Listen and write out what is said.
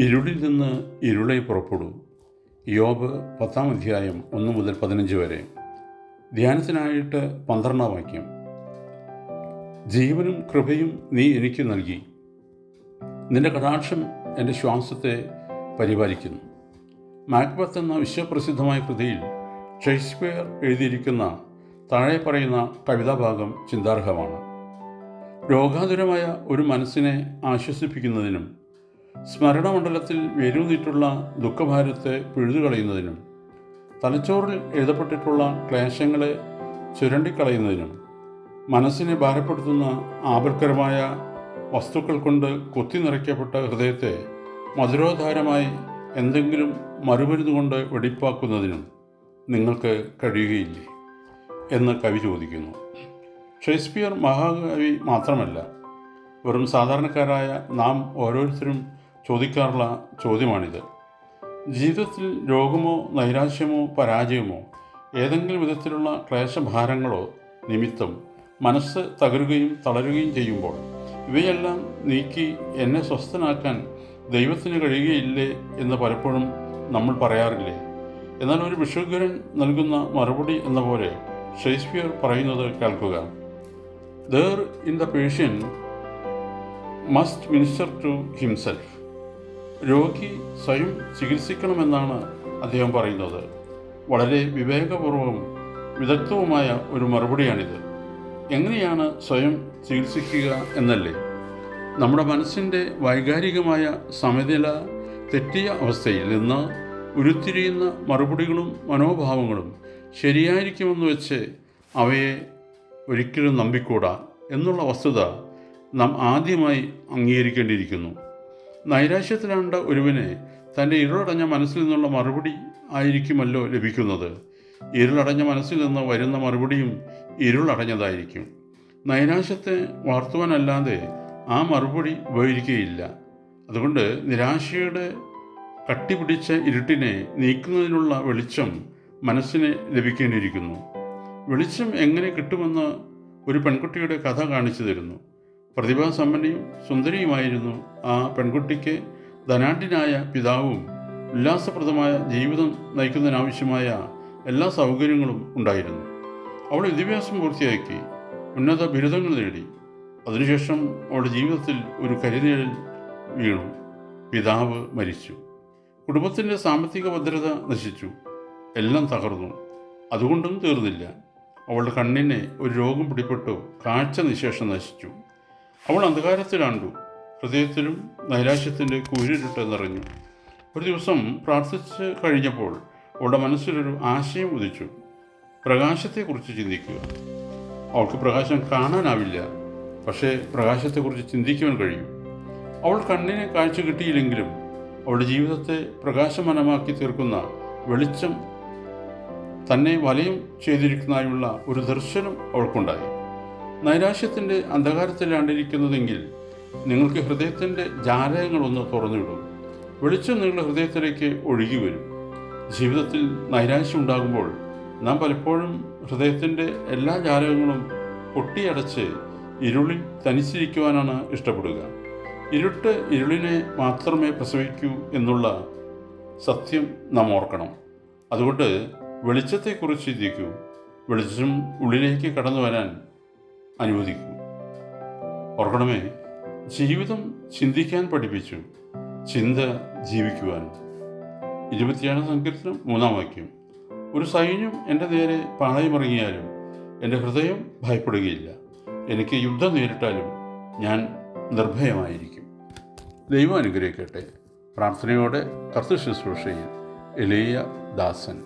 ഇരുളിൽ നിന്ന് ഇരുളെ പുറപ്പെടൂ. യോബ് 10 അധ്യായം 1 മുതൽ 15 വരെ. ധ്യാനത്തിനായിട്ട് 12 വാക്യം. ജീവനും കൃപയും നീ എനിക്ക് നൽകി, നിന്റെ കടാക്ഷം എൻ്റെ ശ്വാസത്തെ പരിപാലിക്കുന്നു. മാക്ബത്ത് എന്ന വിശ്വപ്രസിദ്ധമായ കൃതിയിൽ ഷേക്സ്പിയർ എഴുതിയിരിക്കുന്ന താഴെ പറയുന്ന കവിതാഭാഗം ചിന്താർഹമാണ്. രോഗാതുരമായ ഒരു മനസ്സിനെ ആശ്വസിപ്പിക്കുന്നതിനും സ്മരണമണ്ഡലത്തിൽ വേരൂന്നിട്ടുള്ള ദുഃഖഭാരത്തെ പിഴുതുകളയുന്നതിനും തലച്ചോറിൽ എഴുതപ്പെട്ടിട്ടുള്ള ക്ലേശങ്ങളെ ചുരണ്ടിക്കളയുന്നതിനും മനസ്സിനെ ഭാരപ്പെടുത്തുന്ന ആപൽക്കരമായ വസ്തുക്കൾ കൊണ്ട് കുത്തി നിറയ്ക്കപ്പെട്ട ഹൃദയത്തെ മധുരോധാരമായി എന്തെങ്കിലും മറുമരുന്ന് കൊണ്ട് വെടിപ്പാക്കുന്നതിനും നിങ്ങൾക്ക് കഴിയുകയില്ലേ എന്ന് കവി ചോദിക്കുന്നു. ഷേക്സ്പിയർ മഹാകവി മാത്രമല്ല, വെറും സാധാരണക്കാരായ നാം ഓരോരുത്തരും ചോദിക്കാറുള്ള ചോദ്യമാണിത്. ജീവിതത്തിൽ രോഗമോ നൈരാശ്യമോ പരാജയമോ ഏതെങ്കിലും വിധത്തിലുള്ള ക്ലേശഭാരങ്ങളോ നിമിത്തം മനസ്സ് തകരുകയും തളരുകയും ചെയ്യുമ്പോൾ ഇവയെല്ലാം നീക്കി എന്നെ സ്വസ്ഥനാക്കാൻ ദൈവത്തിന് കഴിയുകയില്ലേ എന്ന് പലപ്പോഴും നമ്മൾ പറയാറില്ലേ? എന്നാൽ ഒരു വിശുദ്ധൻ നൽകുന്ന മറുപടി എന്ന പോലെ ഷേക്സ്പിയർ പറയുന്നത് കേൾക്കുക. There in the patient must minister to himself. രോഗി സ്വയം ചികിത്സിക്കണമെന്നാണ് അദ്ദേഹം പറയുന്നത്. വളരെ വിവേകപൂർവവും വിദഗ്ധവുമായ ഒരു മറുപടിയാണിത്. എങ്ങനെയാണ് സ്വയം ചികിത്സിക്കുക എന്നല്ലേ? നമ്മുടെ മനസ്സിൻ്റെ വൈകാരികമായ സമനില തെറ്റിയ അവസ്ഥയിൽ നിന്ന് ഉരുത്തിരിയുന്ന മറുപടികളും മനോഭാവങ്ങളും ശരിയായിരിക്കുമെന്ന് വെച്ച് അവയെ ഒരിക്കലും നമ്പിക്കൂടാ എന്നുള്ള വസ്തുത നാം ആദ്യമായി അംഗീകരിക്കേണ്ടിയിരിക്കുന്നു. നൈരാശ്യത്തിലാണ്ട ഒരുവന് തൻ്റെ ഇരുളടഞ്ഞ മനസ്സിൽ നിന്നുള്ള മറുപടി ആയിരിക്കുമല്ലോ ലഭിക്കുന്നത്. ഇരുളടഞ്ഞ മനസ്സിൽ നിന്ന് വരുന്ന മറുപടിയും ഇരുളടഞ്ഞതായിരിക്കും. നൈരാശ്യത്തെ വളർത്തുവാനല്ലാതെ ആ മറുപടി ഉപകരിക്കുകയില്ല. അതുകൊണ്ട് നിരാശയുടെ കട്ടിപിടിച്ച ഇരുട്ടിനെ നീക്കുന്നതിനുള്ള വെളിച്ചം മനസ്സിന് ലഭിക്കേണ്ടിയിരിക്കുന്നു. വെളിച്ചം എങ്ങനെ കിട്ടുമെന്ന് ഒരു പെൺകുട്ടിയുടെ കഥ കാണിച്ചു തരുന്നു. പ്രതിഭാസമ്പന്നയും സുന്ദരിയുമായിരുന്നു ആ പെൺകുട്ടിക്ക്. ധനാഢ്യനായ പിതാവും ഉല്ലാസപ്രദമായ ജീവിതം നയിക്കുന്നതിനാവശ്യമായ എല്ലാ സൗകര്യങ്ങളും ഉണ്ടായിരുന്നു. അവൾ വിദ്യാഭ്യാസം പൂർത്തിയാക്കി ഉന്നത ബിരുദങ്ങൾ നേടി. അതിനുശേഷം അവളുടെ ജീവിതത്തിൽ ഒരു കരിനിഴൽ വീണു. പിതാവ് മരിച്ചു. കുടുംബത്തിൻ്റെ സാമ്പത്തിക ഭദ്രത നശിച്ചു. എല്ലാം തകർന്നു. അതുകൊണ്ടും തീർന്നില്ല. അവളുടെ കണ്ണിനെ ഒരു രോഗം പിടിപെട്ടു. കാഴ്ച നിശേഷം നശിച്ചു. അവൾ അന്ധകാരത്തിലാണ്ടു. ഹൃദയത്തിലും നൈരാശ്യത്തിൻ്റെ കൂരിരുട്ട് നിറഞ്ഞു. ഒരു ദിവസം പ്രാർത്ഥിച്ച് കഴിഞ്ഞപ്പോൾ അവളുടെ മനസ്സിലൊരു ആശയം ഉദിച്ചു. പ്രകാശത്തെക്കുറിച്ച് ചിന്തിക്കുക. അവൾക്ക് പ്രകാശം കാണാനാവില്ല, പക്ഷേ പ്രകാശത്തെക്കുറിച്ച് ചിന്തിക്കുവാൻ കഴിയും. അവൾ കണ്ണിന് കാഴ്ച കിട്ടിയില്ലെങ്കിലും അവളുടെ ജീവിതത്തെ പ്രകാശമാനമാക്കി തീർക്കുന്ന വെളിച്ചം തന്നെ വലയം ചെയ്തിരിക്കുന്നതായുള്ള ഒരു ദർശനം അവൾക്കുണ്ടായി. നൈരാശ്യത്തിൻ്റെ അന്ധകാരത്തിലാണ്ടിരിക്കുന്നതെങ്കിൽ നിങ്ങൾക്ക് ഹൃദയത്തിൻ്റെ ജാലകങ്ങളൊന്ന് തുറന്നിടും. വെളിച്ചം നിങ്ങളുടെ ഹൃദയത്തിലേക്ക് ഒഴുകി വരും. ജീവിതത്തിൽ നൈരാശ്യം ഉണ്ടാകുമ്പോൾ നാം പലപ്പോഴും ഹൃദയത്തിൻ്റെ എല്ലാ ജാലകങ്ങളും പൊട്ടിയടച്ച് ഇരുളിൽ തനിച്ചിരിക്കുവാനാണ് ഇഷ്ടപ്പെടുക. ഇരുട്ട് ഇരുളിനെ മാത്രമേ പ്രസവിക്കൂ എന്നുള്ള സത്യം നാം ഓർക്കണം. അതുകൊണ്ട് വെളിച്ചത്തെക്കുറിച്ച് ചിന്തിക്കൂ. വെളിച്ചം ഉള്ളിലേക്ക് കടന്നു വരാൻ അനുവദിക്കൂ. ഓർക്കണമേ, ജീവിതം ചിന്തിക്കാൻ പഠിപ്പിച്ചു, ചിന്ത ജീവിക്കുവാൻ. 27 സങ്കീർത്തനം 3 വാക്യം. ഒരു സൈന്യം എൻ്റെ നേരെ പാളയമിറങ്ങിയാലും എൻ്റെ ഹൃദയം ഭയപ്പെടുകയില്ല. എനിക്ക് യുദ്ധം നേരിട്ടാലും ഞാൻ നിർഭയമായിരിക്കും. ദൈവം അനുഗ്രഹിക്കട്ടെ. പ്രാർത്ഥനയോടെ കർത്തൃശുശ്രൂഷയിൽ എലീയ ദാസൻ.